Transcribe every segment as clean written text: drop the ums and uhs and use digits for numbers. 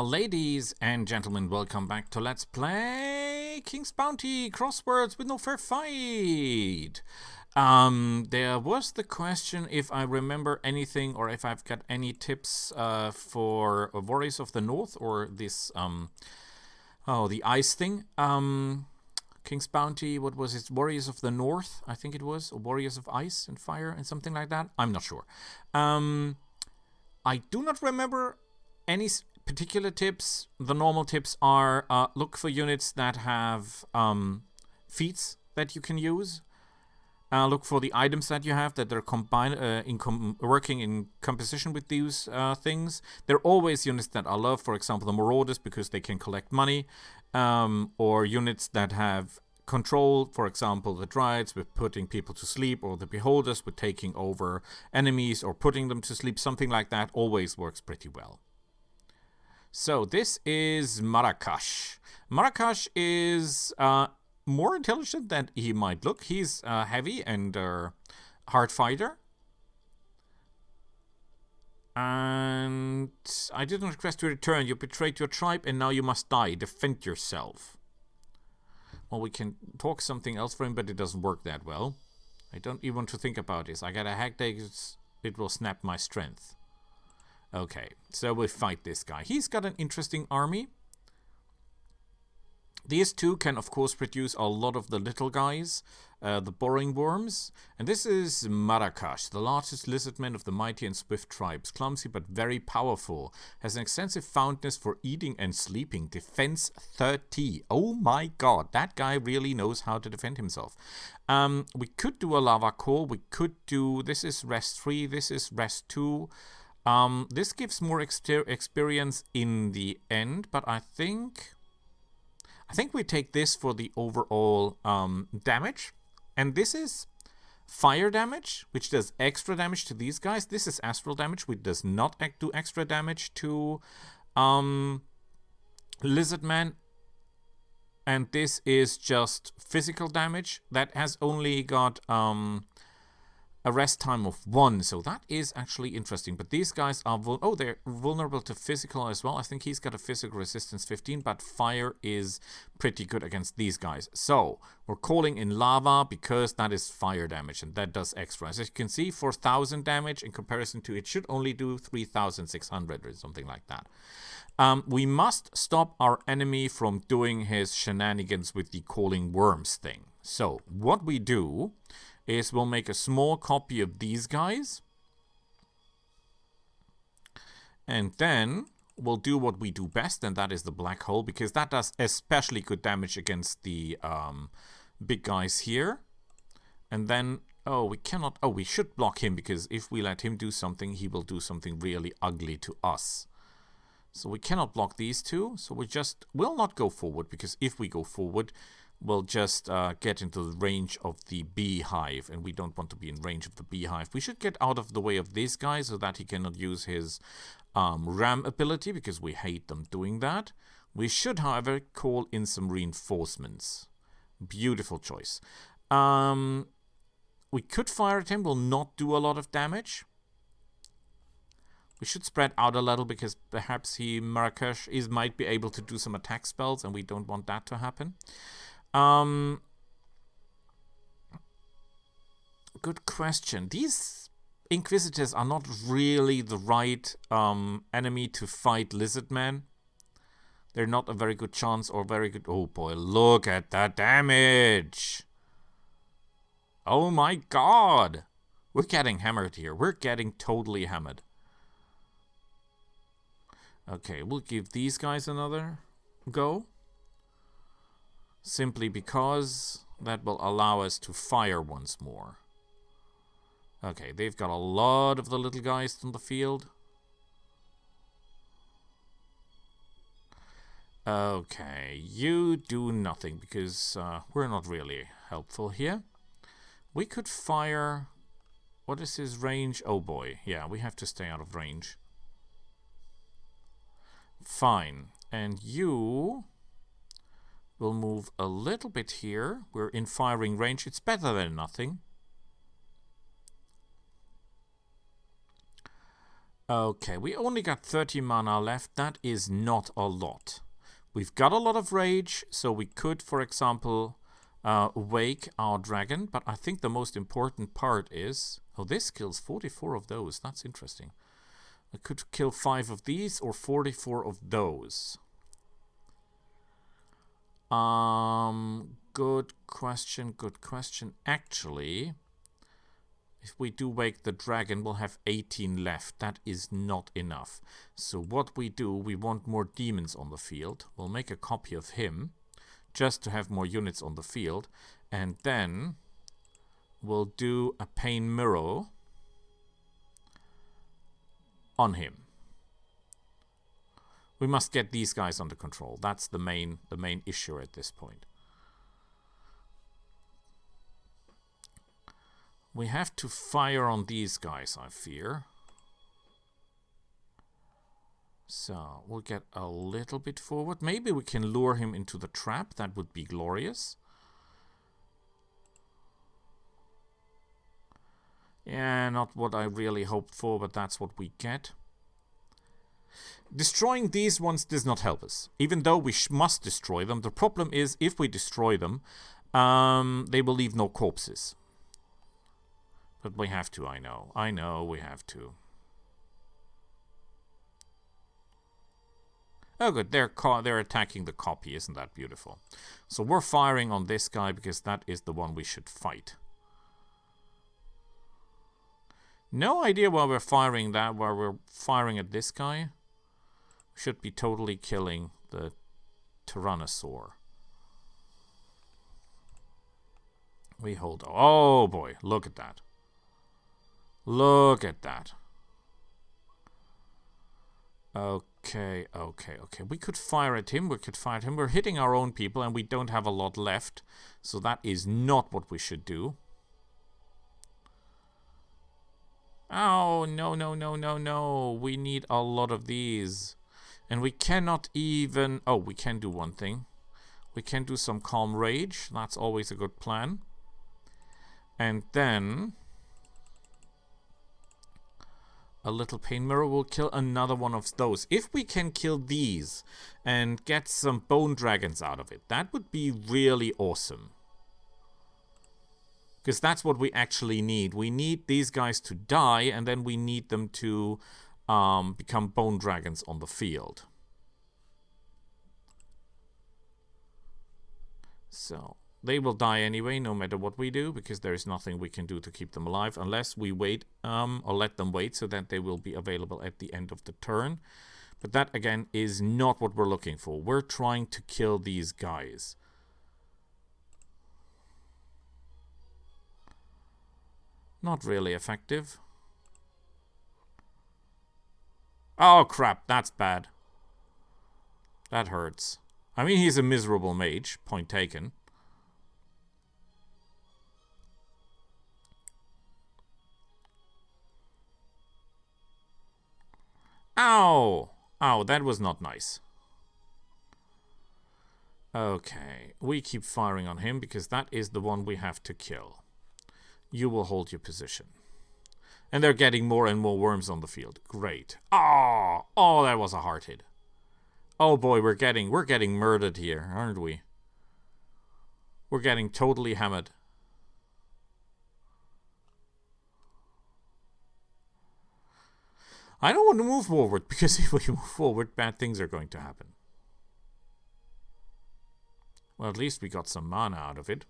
Ladies and gentlemen, welcome back to Let's Play King's Bounty Crossworlds with no fair fight. There was the question if I remember anything or if I've got any tips for Warriors of the North or this, the ice thing. King's Bounty, what was it? Warriors of the North, I think it was. Or Warriors of Ice and Fire and something like that. I'm not sure. I do not remember any particular tips. The normal tips are look for units that have feats that you can use. Look for the items that you have that are combined working in composition with these things. There are always units that I love, for example, the Marauders, because they can collect money, or units that have control, for example, the Dryads with putting people to sleep, or the Beholders with taking over enemies or putting them to sleep. Something like that always works pretty well. So this is Marakash. Marakash is more intelligent than he might look. He's heavy and hard fighter. And I didn't request to return. You betrayed your tribe and now you must die. Defend yourself. Well, we can talk something else for him, but it doesn't work that well. I don't even want to think about this. I got a hack day. It will snap my strength. Okay, so we fight this guy. He's got an interesting army. These two can, of course, produce a lot of the little guys, the boring worms. And this is Marakash, the largest lizardman of the mighty and swift tribes. Clumsy but very powerful. Has an extensive fondness for eating and sleeping. Defense 30. Oh my god, that guy really knows how to defend himself. We could do a lava core. We could do... This is rest 3. This is rest 2. This gives more experience in the end, but I think we take this for the overall damage. And this is fire damage, which does extra damage to these guys. This is astral damage, which does not do extra damage to Lizardman. And this is just physical damage that has only got a rest time of 1, so that is actually interesting. But these guys are they're vulnerable to physical as well. I think he's got a physical resistance 15, but fire is pretty good against these guys. So we're calling in lava because that is fire damage and that does extra. As you can see, 4,000 damage in comparison to it should only do 3,600 or something like that. We must stop our enemy from doing his shenanigans with the calling worms thing. So what we do is we'll make a small copy of these guys. And then we'll do what we do best, and that is the black hole, because that does especially good damage against the big guys here. And then, we cannot... we should block him, because if we let him do something, he will do something really ugly to us. So we cannot block these two, so we just will not go forward, because if we go forward... we'll just get into the range of the beehive, and we don't want to be in range of the beehive. We should get out of the way of this guy so that he cannot use his ram ability, because we hate them doing that. We should, however, call in some reinforcements. Beautiful choice. We could fire at him, will not do a lot of damage. We should spread out a little, because perhaps Marakash might be able to do some attack spells, and we don't want that to happen. Good question. These Inquisitors are not really the right enemy to fight Lizardman. They're not a very good chance or very good... Oh boy, look at that damage! Oh my god! We're getting hammered here. We're getting totally hammered. Okay, we'll give these guys another go. Simply because that will allow us to fire once more. Okay, they've got a lot of the little guys on the field. Okay, you do nothing because we're not really helpful here. We could fire... What is his range? Oh boy, yeah, we have to stay out of range. Fine, and you... we'll move a little bit here. We're in firing range. It's better than nothing. Okay, we only got 30 mana left. That is not a lot. We've got a lot of rage, so we could, for example, wake our dragon. But I think the most important part is... Oh, this kills 44 of those. That's interesting. I could kill 5 of these or 44 of those. Good question, good question. Actually, if we do wake the dragon, we'll have 18 left. That is not enough. So what we do, we want more demons on the field. We'll make a copy of him, just to have more units on the field. And then we'll do a Pain Mirror on him. We must get these guys under control. That's the main issue at this point. We have to fire on these guys, I fear. So we'll get a little bit forward. Maybe we can lure him into the trap. That would be glorious. Yeah, not what I really hoped for, but that's what we get. Destroying these ones does not help us. Even though we must destroy them, the problem is if we destroy them, they will leave no corpses. But we have to, I know. I know we have to. Oh good, they're attacking the copy. Isn't that beautiful? So we're firing on this guy because that is the one we should fight. No idea why we're firing that, why we're firing at this guy. We should be totally killing the Tyrannosaur. We hold... Oh boy, look at that. Look at that. Okay. We could fire at him, We're hitting our own people and we don't have a lot left. So that is not what we should do. Oh, no. We need a lot of these. And we cannot even... Oh, we can do one thing. We can do some Calm Rage. That's always a good plan. And then... a little Pain Mirror will kill another one of those. If we can kill these and get some Bone Dragons out of it, that would be really awesome. Because that's what we actually need. We need these guys to die, and then we need them to become Bone Dragons on the field. So, they will die anyway, no matter what we do, because there is nothing we can do to keep them alive, unless we wait, or let them wait, so that they will be available at the end of the turn. But that, again, is not what we're looking for. We're trying to kill these guys. Not really effective. Oh, crap. That's bad. That hurts. I mean, he's a miserable mage. Point taken. Ow! Ow, that was not nice. Okay. We keep firing on him because that is the one we have to kill. You will hold your position. And they're getting more and more worms on the field. Great. Oh, that was a hard hit. Oh boy, we're getting murdered here, aren't we? We're getting totally hammered. I don't want to move forward, because if we move forward, bad things are going to happen. Well, at least we got some mana out of it.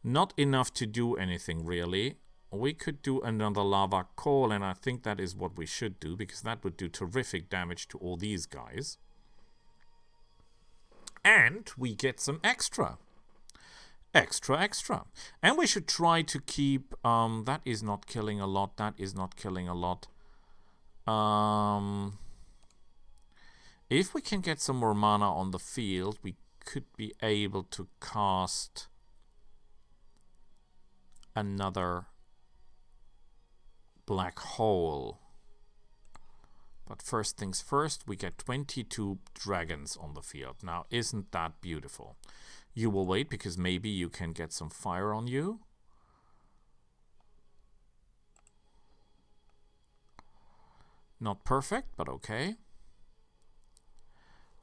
Not enough to do anything, really. We could do another lava call, and I think that is what we should do, because that would do terrific damage to all these guys. And we get some extra. Extra. And we should try to keep... that is not killing a lot. That is not killing a lot. If we can get some more mana on the field, we could be able to cast another black hole. But first things first, we get 22 dragons on the field. Now, isn't that beautiful? You will wait, because maybe you can get some fire on you. Not perfect, but okay.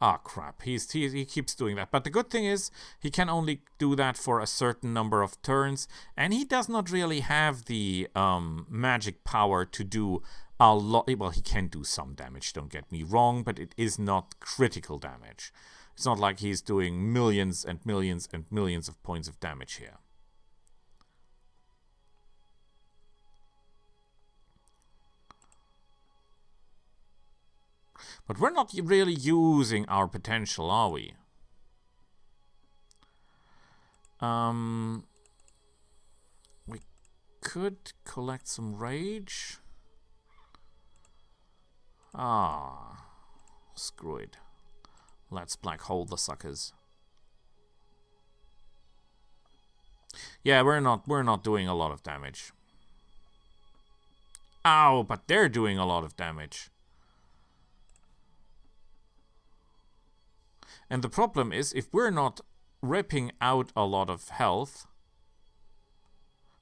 Ah, crap. He keeps doing that. But the good thing is, he can only do that for a certain number of turns. And he does not really have the magic power to do a lot. Well, he can do some damage, don't get me wrong. But it is not critical damage. It's not like he's doing millions and millions and millions of points of damage here. But we're not really using our potential, are we? We could collect some rage. Ah, screw it. Let's black hole the suckers. Yeah, we're not doing a lot of damage. Ow, but they're doing a lot of damage. And the problem is, if we're not ripping out a lot of health,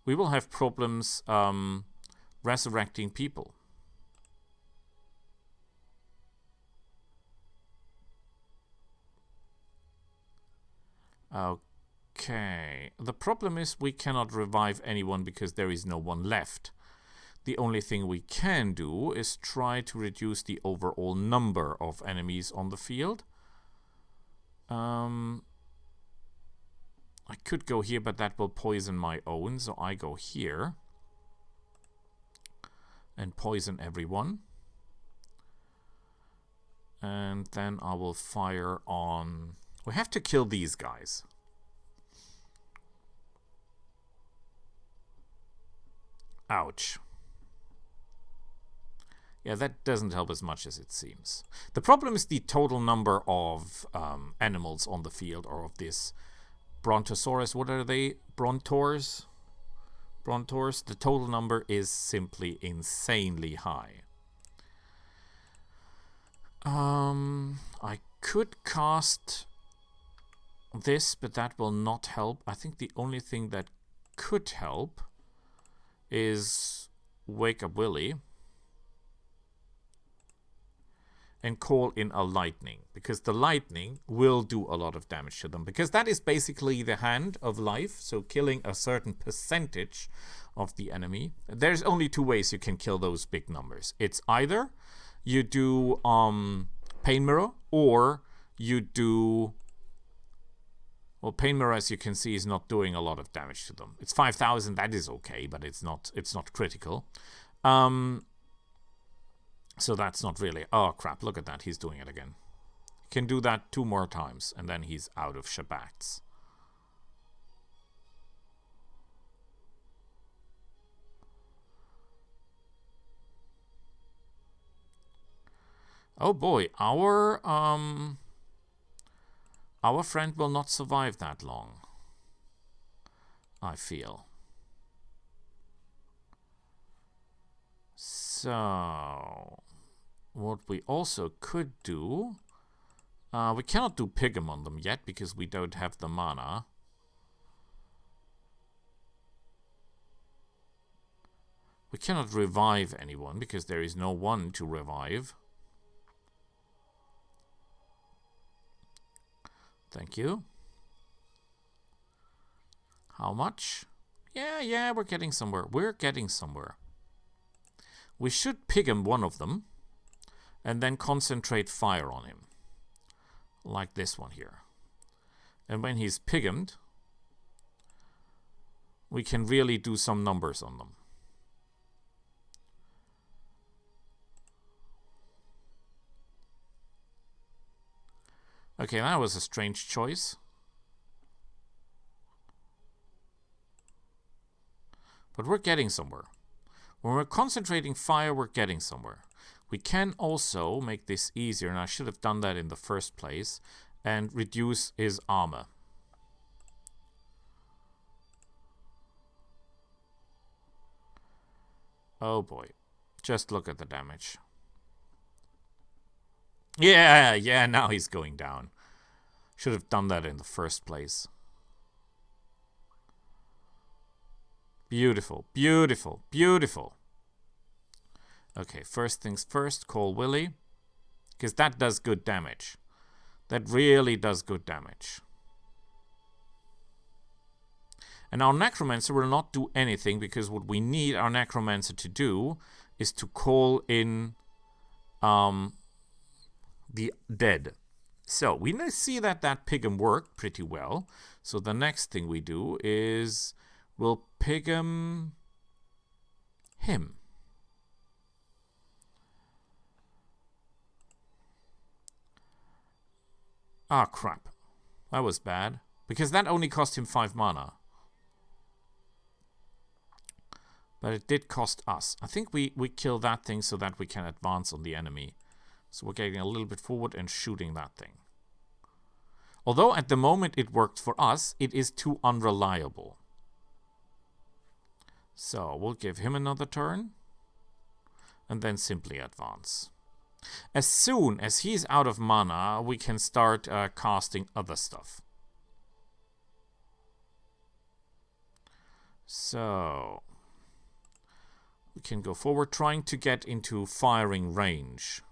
we will have problems resurrecting people. Okay. The problem is we cannot revive anyone because there is no one left. The only thing we can do is try to reduce the overall number of enemies on the field. I could go here, but that will poison my own, so I go here and poison everyone. And then I will fire on... We have to kill these guys. Ouch. Yeah, that doesn't help as much as it seems. The problem is the total number of animals on the field, or of this Brontosaurus. What are they? Brontors? Brontors. The total number is simply insanely high. I could cast this, but that will not help. I think the only thing that could help is Wake Up Willy and call in a lightning, because the lightning will do a lot of damage to them, because that is basically the hand of life, so killing a certain percentage of the enemy. There's only two ways you can kill those big numbers. It's either you do Pain Mirror, or you do... Well, Pain Mirror, as you can see, is not doing a lot of damage to them. It's 5,000, that is okay, but it's not critical. So that's not really... Oh, crap, look at that. He's doing it again. He can do that 2 more times, and then he's out of Shabats. Oh, boy. Our friend will not survive that long, I feel. So, what we also could do... we cannot do Pigum on them yet, because we don't have the mana. We cannot revive anyone, because there is no one to revive. Thank you. How much? Yeah, we're getting somewhere. We're getting somewhere. We should Pigum one of them, and then concentrate fire on him. Like this one here. And when he's Pigummed, we can really do some numbers on them. Okay, that was a strange choice. But we're getting somewhere. When we're concentrating fire, we're getting somewhere. We can also make this easier, and I should have done that in the first place, and reduce his armor. Oh boy. Just look at the damage. Yeah, now he's going down. Should have done that in the first place. Beautiful, beautiful, beautiful. Okay, first things first, call Willy. Because that does good damage. That really does good damage. And our Necromancer will not do anything, because what we need our Necromancer to do is to call in the dead. So we see that Pig'em worked pretty well. So the next thing we do is we'll Pig'em him. Ah, crap. That was bad. Because that only cost him 5 mana. But it did cost us. I think we kill that thing so that we can advance on the enemy. So we're getting a little bit forward and shooting that thing. Although at the moment it worked for us, it is too unreliable. So we'll give him another turn. And then simply advance. As soon as he's out of mana, we can start casting other stuff. So we can go forward, trying to get into firing range.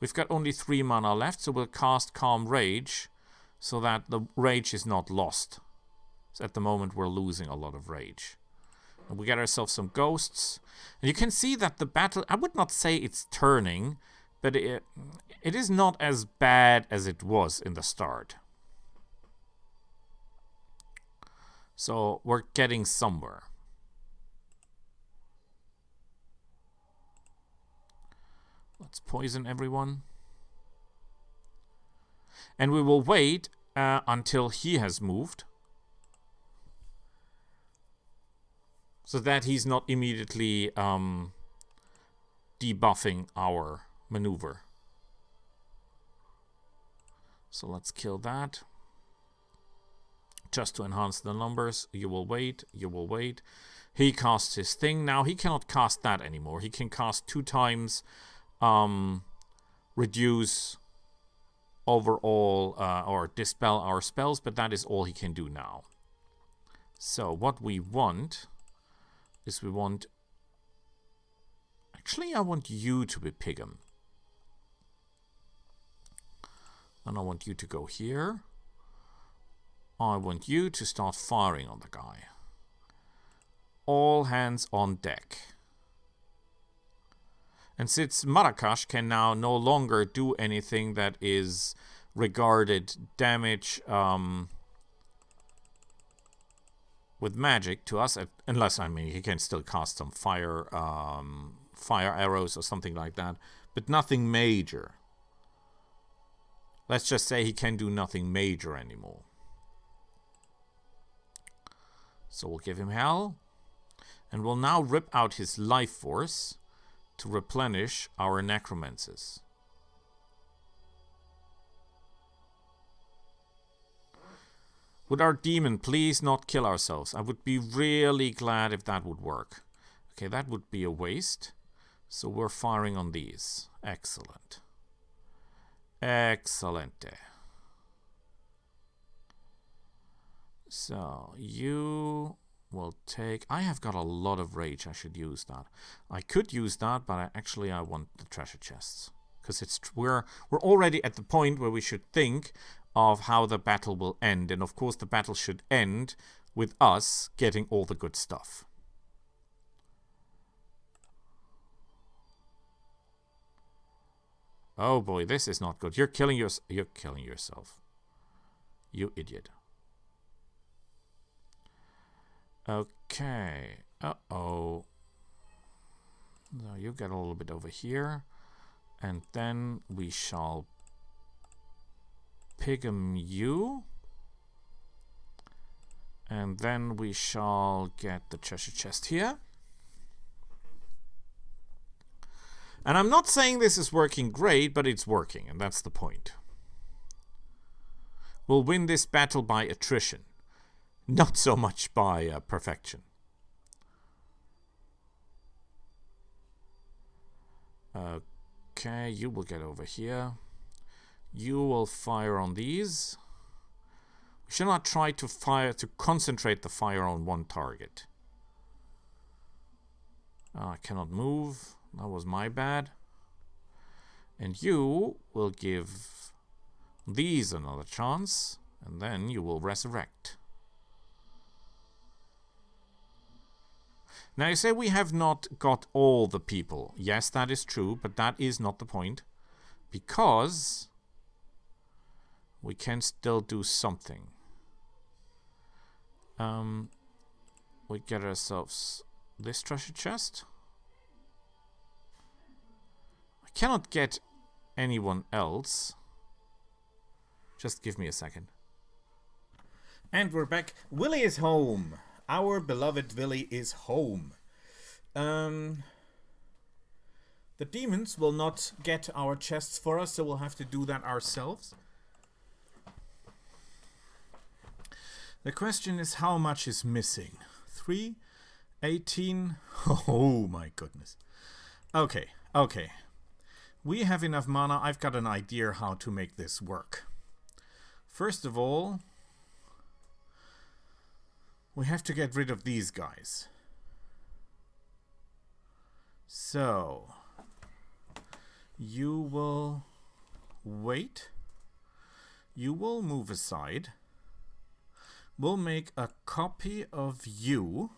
We've got only 3 mana left, so we'll cast Calm Rage so that the rage is not lost. So at the moment we're losing a lot of rage. And we get ourselves some ghosts. And you can see that the battle, I would not say it's turning, but it is not as bad as it was in the start. So we're getting somewhere. Let's poison everyone. And we will wait until he has moved. So that he's not immediately debuffing our maneuver. So let's kill that. Just to enhance the numbers. You will wait. You will wait. He casts his thing. Now he cannot cast that anymore. He can cast 2 times reduce overall or dispel our spells, but that is all he can do now. So what we want is actually I want you to be Pig'em. And I want you to go here. I want you to start firing on the guy. All hands on deck. And since Marakash can now no longer do anything that is regarded damage with magic to us, unless, I mean, he can still cast some fire arrows or something like that, but nothing major. Let's just say he can do nothing major anymore. So we'll give him hell, and we'll now rip out his life force to replenish our necromancers. Would our demon please not kill ourselves? I would be really glad if that would work. Okay, that would be a waste. So we're firing on these. Excellent. Excellente. So you will take... I have got a lot of rage. I should use that. I could use that, but I want the treasure chests. Because we're already at the point where we should think of how the battle will end. And of course the battle should end with us getting all the good stuff. Oh boy, this is not good. You're killing yourself. You idiot. Okay. Uh-oh. Now you get a little bit over here. And then we shall Pig'em you. And then we shall get the treasure chest here. And I'm not saying this is working great, but it's working, and that's the point. We'll win this battle by attrition. Not so much by perfection. Okay, you will get over here. You will fire on these. We should not try to concentrate the fire on one target. I cannot move. That was my bad. And you will give these another chance, and then you will resurrect. Now you say we have not got all the people. Yes, that is true, but that is not the point. Because we can still do something. We get ourselves this treasure chest. I cannot get anyone else. Just give me a second. And we're back. Willy is home. Our beloved Willy is home. The demons will not get our chests for us, so we'll have to do that ourselves. The question is, how much is missing? 3, 18. Oh my goodness. Okay, okay. We have enough mana. I've got an idea how to make this work. First of all, we have to get rid of these guys. So, you will wait. You will move aside. We'll make a copy of you,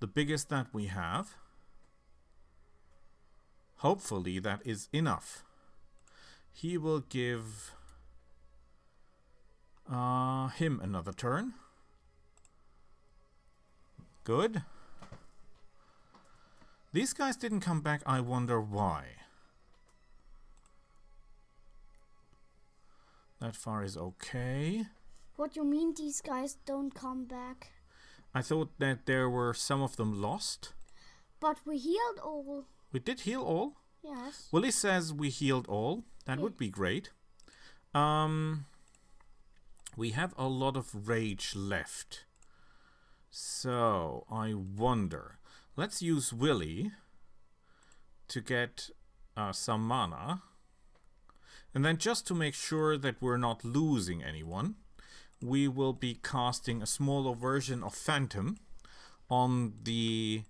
the biggest that we have. Hopefully that is enough. He will give him another turn. Good. These guys didn't come back. I wonder why. That far is okay. What do you mean these guys don't come back? I thought that there were some of them lost. But we healed all. We did heal all? Yes. Willy says we healed all. That would be great. We have a lot of rage left. So, I wonder. Let's use Willy to get some mana. And then just to make sure that we're not losing anyone, we will be casting a smaller version of Phantom on the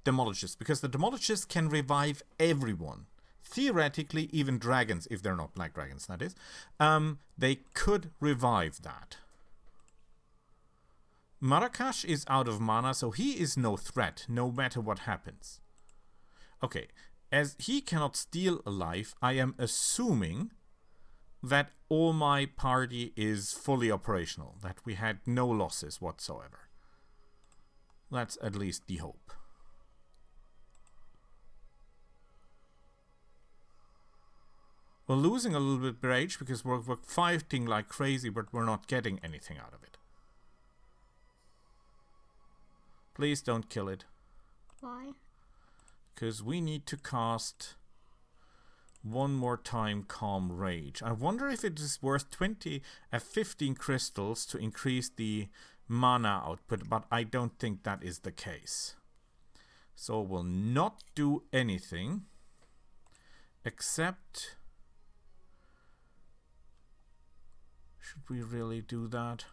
Demolishers, because the Demolishers can revive everyone. Theoretically, even dragons, if they're not black dragons, that is. They could revive that. Marakash is out of mana, so he is no threat, no matter what happens. Okay, as he cannot steal a life, I am assuming that all my party is fully operational, that we had no losses whatsoever. That's at least the hope. We're losing a little bit of rage because we're fighting like crazy, but we're not getting anything out of it. Please don't kill it. Why? Because we need to cast one more time Calm Rage. I wonder if it is worth 15 crystals to increase the mana output, but I don't think that is the case. So we'll not do anything except... Should we really do that?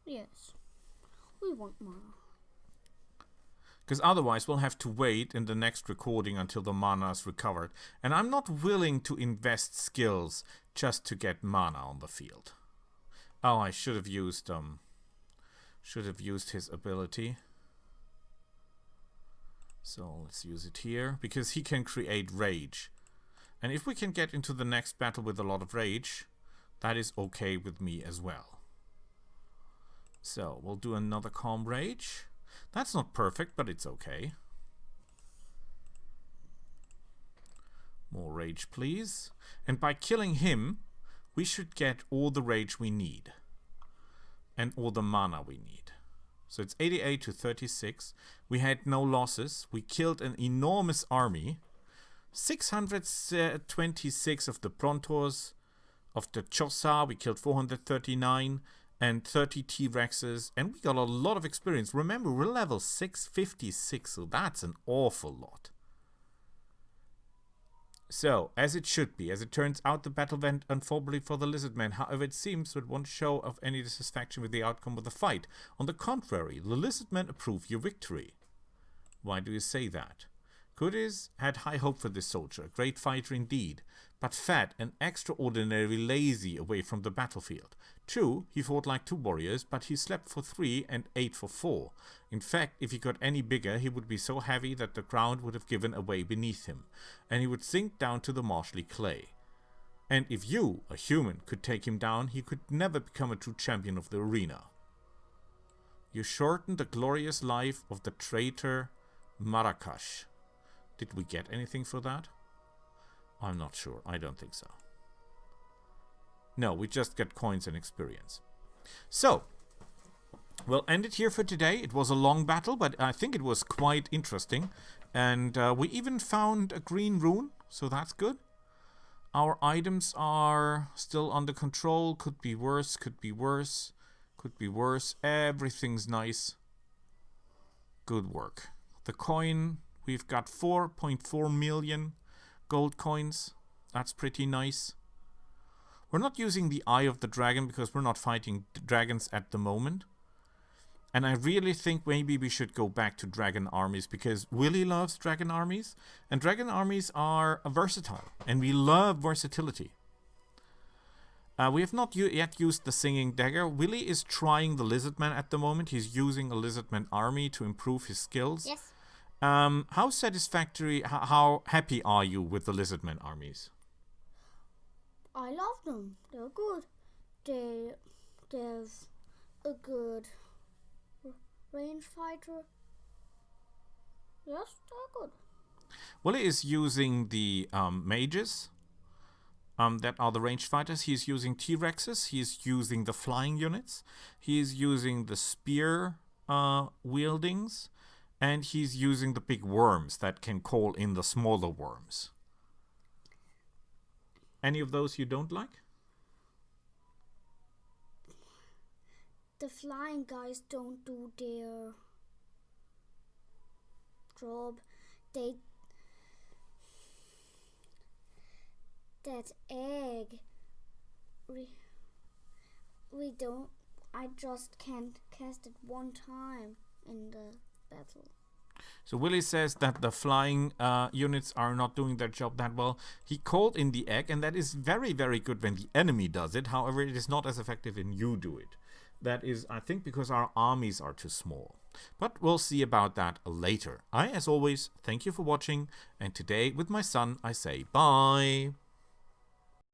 Yes. We want mana. Because otherwise we'll have to wait in the next recording until the mana is recovered. And I'm not willing to invest skills just to get mana on the field. Oh, I should have used his ability. So let's use it here, because he can create rage. And if we can get into the next battle with a lot of rage, that is okay with me as well. So we'll do another Calm Rage. That's not perfect, but it's okay. More rage, please. And by killing him, we should get all the rage we need. And all the mana we need. So it's 88 to 36. We had no losses. We killed an enormous army. 626 of the Prontors. Of the Chosa, we killed 439. And 30 T-Rexes, and we got a lot of experience. Remember, we're level 656, so that's an awful lot. So, as it should be, as it turns out, the battle went unfavorably for the Lizardmen. However, it seems with one show of any dissatisfaction with the outcome of the fight. On the contrary, the Lizardmen approve your victory. Why do you say that? Hoodies had high hope for this soldier, a great fighter indeed, but fat and extraordinarily lazy away from the battlefield. True, he fought like 2 warriors, but he slept for 3 and ate for 4. In fact, if he got any bigger, he would be so heavy that the ground would have given away beneath him, and he would sink down to the marshy clay. And if you, a human, could take him down, he could never become a true champion of the arena. You shortened the glorious life of the traitor Marakash. Did we get anything for that? I'm not sure. I don't think so. No, we just get coins and experience. So, we'll end it here for today. It was a long battle, but I think it was quite interesting. And we even found a green rune, so that's good. Our items are still under control. Could be worse, could be worse, could be worse. Everything's nice. Good work. The coin, we've got 4.4 million gold coins. That's pretty nice. We're not using the Eye of the Dragon because we're not fighting dragons at the moment. And I really think maybe we should go back to dragon armies because Willy loves dragon armies. And dragon armies are versatile. And we love versatility. We have not yet used the Singing Dagger. Willy is trying the Lizardman at the moment. He's using a Lizardman army to improve his skills. Yes. How satisfactory, how happy are you with the Lizardman armies? I love them. They're good. There's a good range fighter. Yes, they're good. Willy is using the mages. That are the ranged fighters. He's using T-Rexes. He's using the flying units. He's using the spear wieldings. And he's using the big worms that can call in the smaller worms. Any of those you don't like? The flying guys don't do their job. That egg, we don't. I just can't cast it one time in the battle. So Willy says that the flying units are not doing their job that well. He called in the egg, and that is very, very good when the enemy does it. However, it is not as effective when you do it. That is, I think, because our armies are too small. But we'll see about that later. As always, thank you for watching. And today, with my son, I say bye.